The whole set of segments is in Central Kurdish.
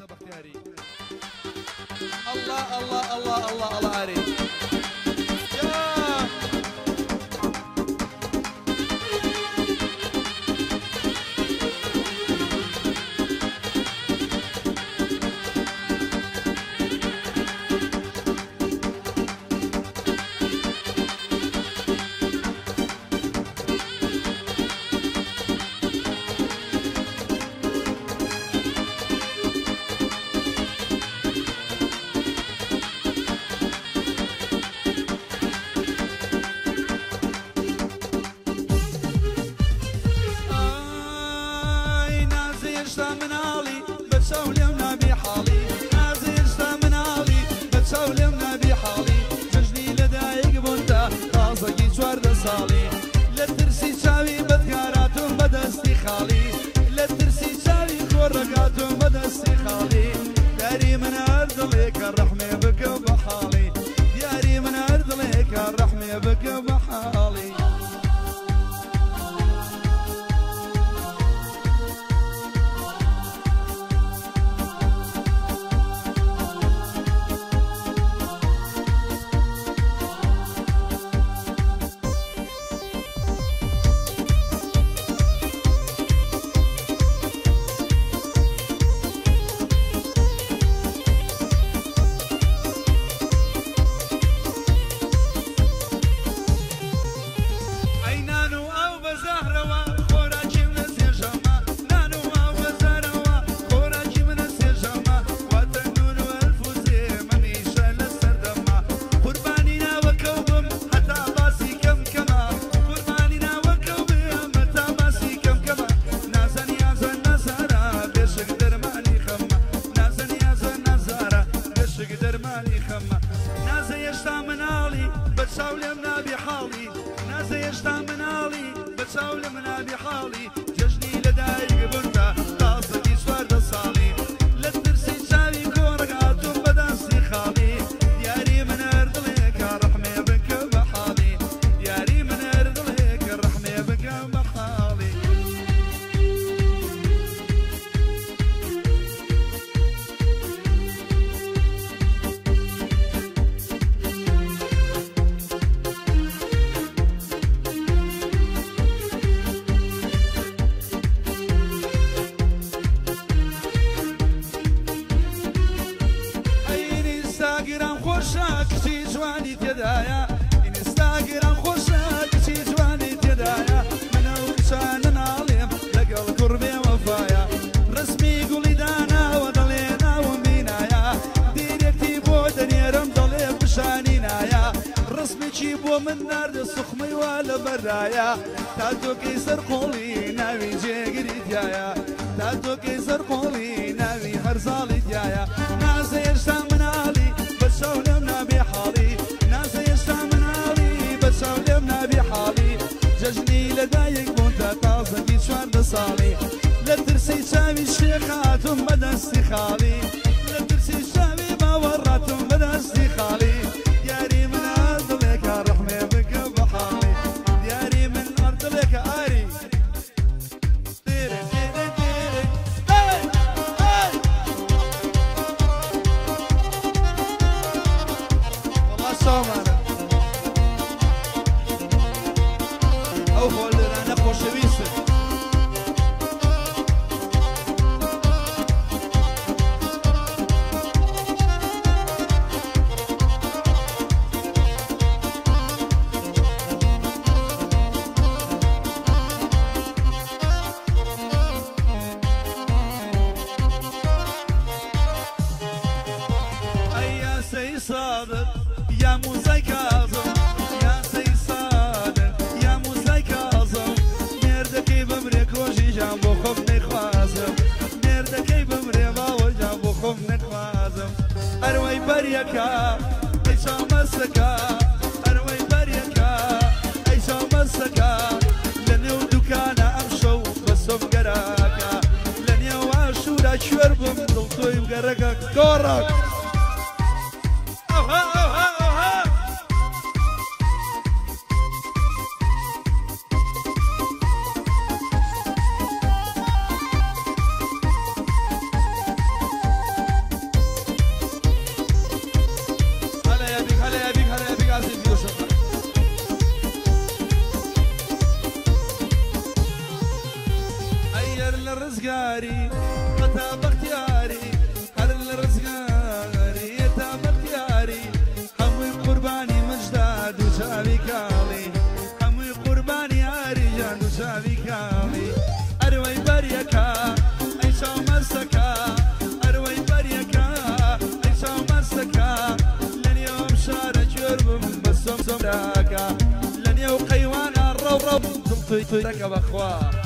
بختياري الله الله الله الله الله عليك بختياري خطا بختياري هر الرزقاري يتا بختياري هموي قرباني مجداد وشافي كالي هموي قرباني عريجان وشافي كالي أروي بريكا عيشا ومسكا أروي بريكا عيشا ومسكا لن يوم شارع جربم بسم سمراكا لن يوم قيوانا الروب تلطي ركب أخوة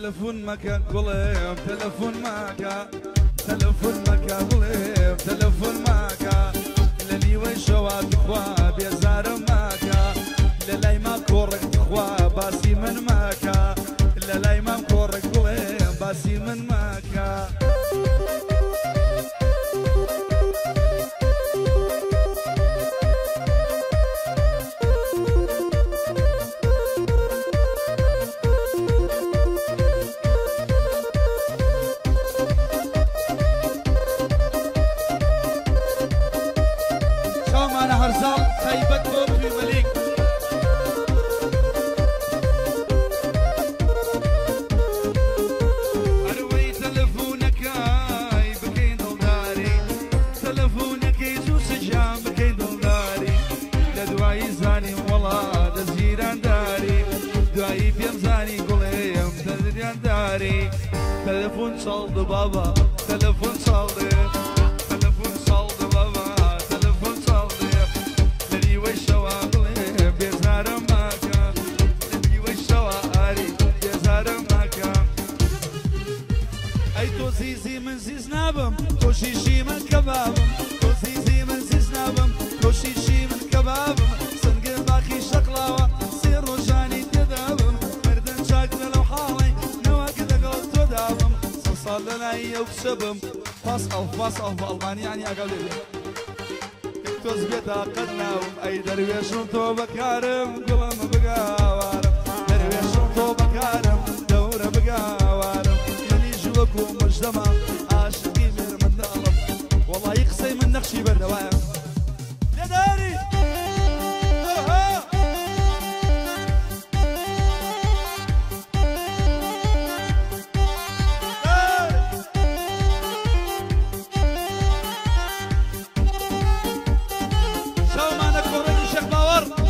تلفون مكا قلب تلفون مكا تلفون مكا قلب تلفون مكا للي وشوات اخوا بيزار مكا للاي ما كورك اخوا باسي من مكا للاي ما كورك قلب باسي من مكا هرزال خيبت في مليك أروي تلفونك هاي بكين دولاري تلفونك يزوس جام بكين دولاري لدواي زاني والله دزيران داري دواي بيمزاني قوليم دزيران داري تلفون صالد بابا تلفون صالد زيزي من زيزنابم توشيشي من كبابم توزيزي من زيزنابم توشيشي من كبابم سنقل باقي شقلاوة سير رجاني تدابم مردن شاكنا لو حالي نواقد اقل تدابم صلصال لناي وكسبم فاس ألف بألماني يعني اقل كتوز بيتا قدناوم اي درويش انتو بكارم قلم بقاوارم درويش انتو بكارم دورة بقاوارم وكو مجتمع عاشقي مير من دالم والله يقصي من نقشي بالرواية يا داري شو معنا كورني شيخ باور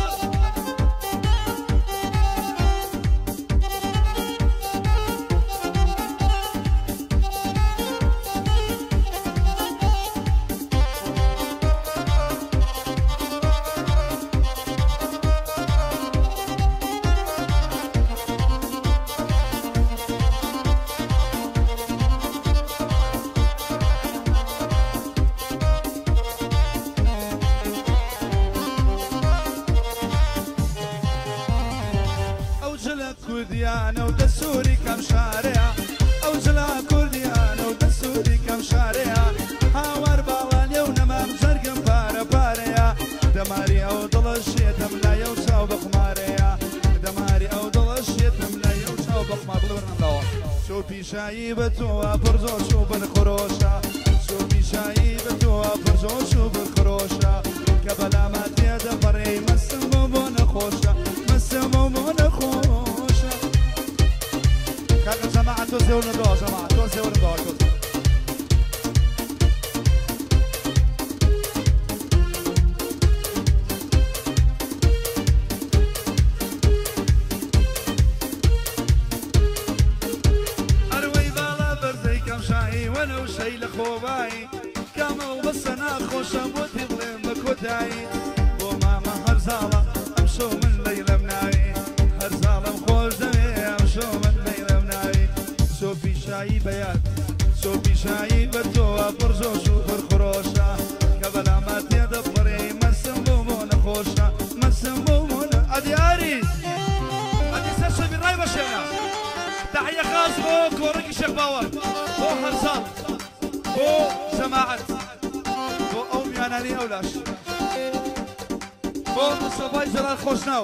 كرديانة ودسوري كم شارع أوجلا كرديانة ودسوري كم شارع هاور بالانيا ونمام زرقم بارا باريا دماري أو ضلشية تملا يوشاو بخماريا دماري أو ضلشية تملا يوشاو بخمار بلورنا شو بيشاي بتوا فرزو شو بالخروشة شو بيشاي بتوا فرزو شو بالخروشة كبلا ما تيدا بري مسمو بونخوشة مسمو بونخوشة كان جماعة توزيون الدور جماعة توزيون الدور أروي بالا برزي كم شاي ونو شي لخوباي كامل بس أنا خوش أموتي ظلم بكوتاي وماما هرزالة أمشو من ليلة مناي هرزالة مخوش دمي أمشو من ليلة مناي شوفي شاي بيات شوفي شاي بتوا برزو شوفر خروشة قبل ما تدبري مسمومون خوشة مسمومون أدياري بو كورك الشيخ باور بو هرزان بو جماعة بو أومي أناني أولاش بو مصطفى جلال خوشناو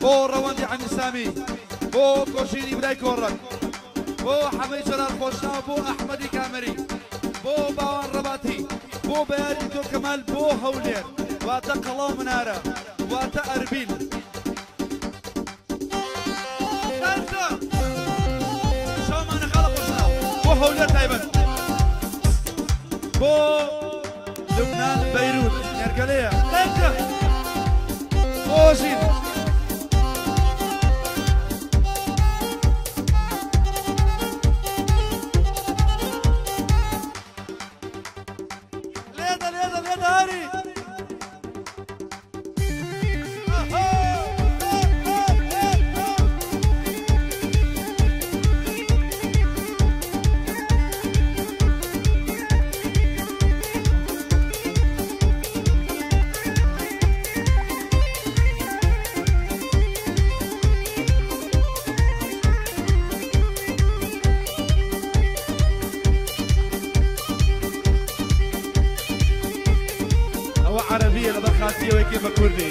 بو رواندي عمي سامي بو كوشيني براي كورك بو حمي جلال خوشناو بو أحمدي كامري بو باوان رباتي بو بياري دو كمال بو هولير واتا قلاو منارة واتا أربيل بو هولير تايبن بو لبنان بيروت نرقلية انت بو جيد ليدا ليدا ليدا هاري عربية لبخاتية وكيف كردي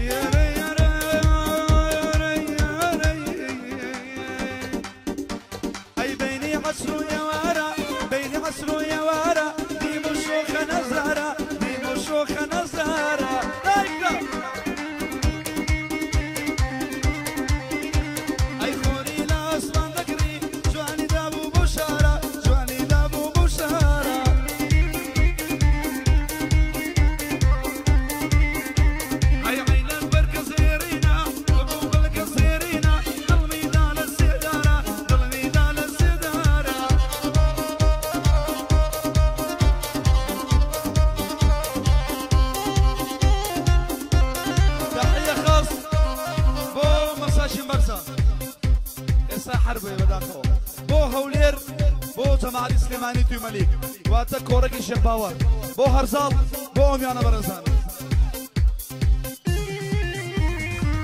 يا ري يا ري يا ري أي بيني عسرو يا وارا بيني عسرو يا وارا دي مشوخة نزارة دي مشوخة نزارة أي خوري لا أصلا ذكري جواني دابو بشارة جواني دابو بشارة حربي بداخل بو هولير بو جماعة سليماني تو مليك واتا كورك الشيخ باور بو هرزال بو أميانا برزان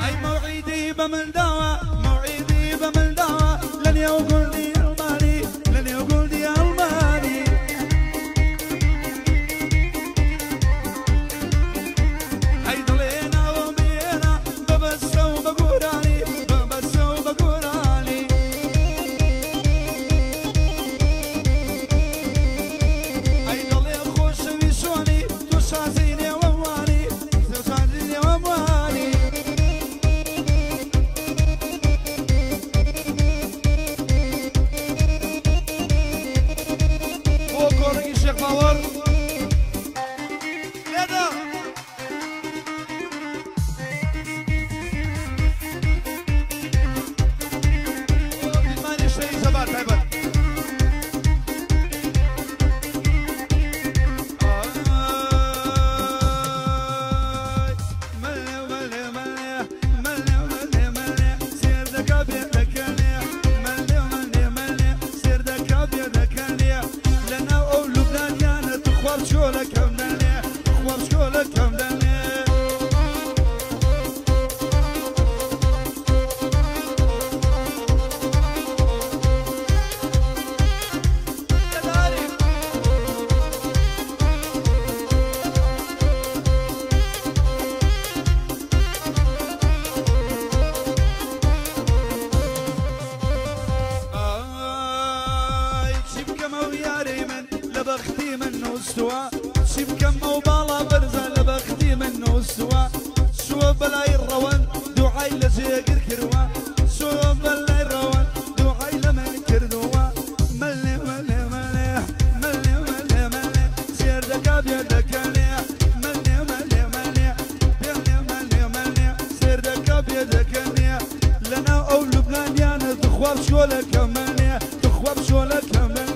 أي موعدي بملداوة موعدي بملداوة لن يقول لي ألماني لن يقول لي ألماني أي ضلينا ومينا ببسو بقوراني ببسو بقوراني لبختي منه استوى شيب كم وبالا برزة لبختي منه استوى شو بلاي الروان دعاي لزيقر كروا شو بلاي الروان دعاي لمن كردوا ملي ملي ملي ملي ملي ملي سير دكا بيدك ليه ملي ملي ملي ملي ملي ملي سير دكا بيدك ليه لنا او لبنان يانا تخواب شو لك ملي تخواب شو لك ملي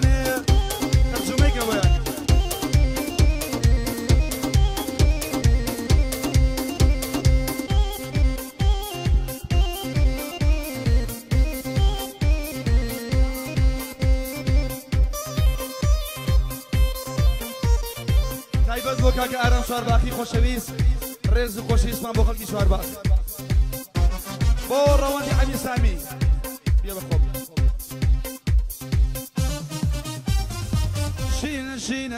تایبەت بۆ کاکە ئارام شوارباخی خۆشەویست ڕێز و خۆشەویستمان بۆ خەڵکی شوارباخ بۆ ڕەوەندی عەلی سامی بیا بە خۆم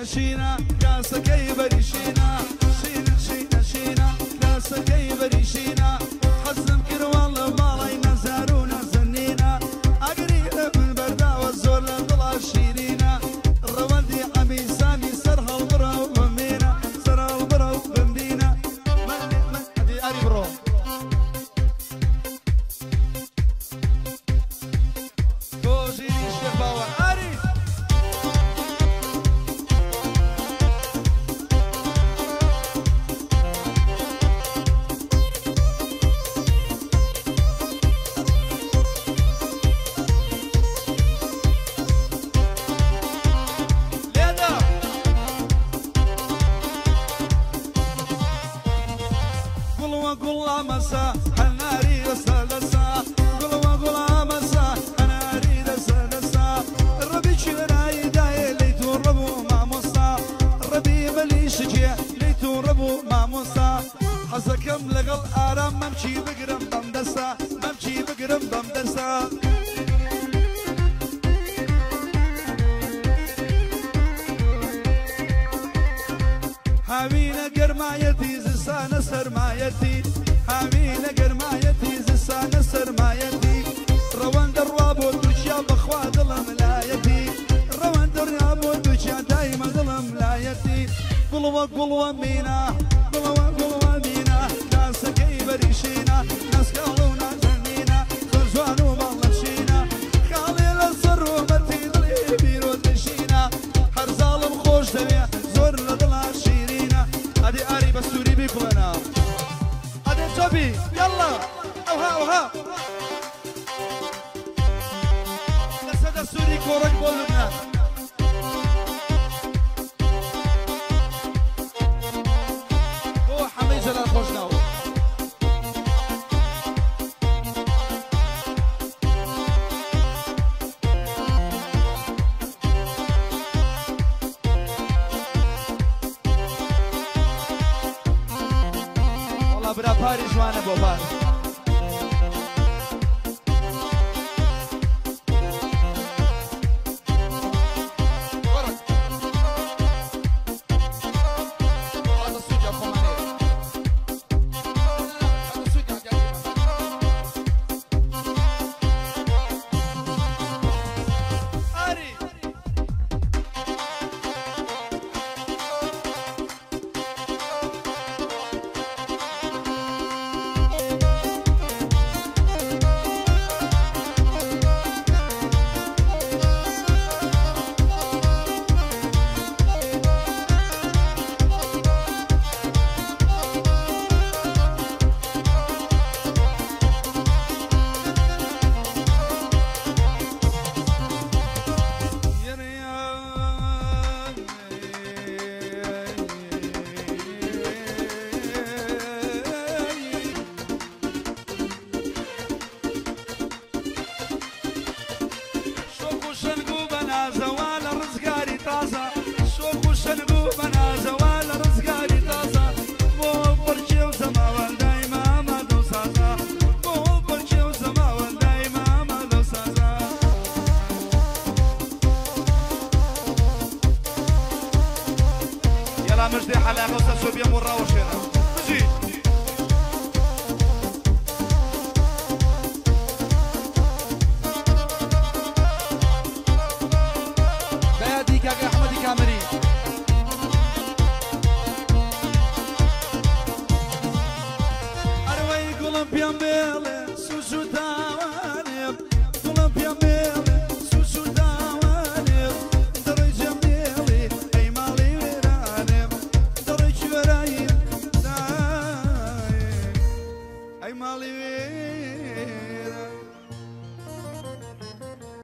شينا كاسكي بريشينا شينا شينا شينا كاسكي بريشينا حزم كر والله مالي نزارونا زنينا أقريب من بردا والزور لنضل شيرينا الرواندي عمي سامي سرها البرا وبمينا سرها البرا وبمدينا من دي أري برو كوجي الشيخ باور أري قل مسا حناري رسالسا قل مسا حناري رسالسا ربي شراي داي ليتو ربو ماموسا ربي مليش جي ليتو ربو ماموسا حزكم لغل آرام ممشي بقرم بمدسا ممشي بقرم بمدسا هاوينا قرمايتي زسانة سرمايتي هاوينا قرمايتي زسانة سرمايتي روان دروابو دوشيا بخوا دلم لايتي روان دروابو دوشيا دايما دلم لايتي قلوة مينا قلوة مينا كاسكي بريشينا ناس قالونا زنينا خرجوانو بلشينا خالي للصر ومتي ضلي بيرو دشينا هر ظالم خوش دبيا زور لدلا شيرينا ادي اري بسوري بيكم انا ادي جوبي يلا اوها نسد السوري كورك بولنا هو حمي جلال خوشناو برا پاری جوانه بابا مجدي حلاقه وساسو بيا مراوشنا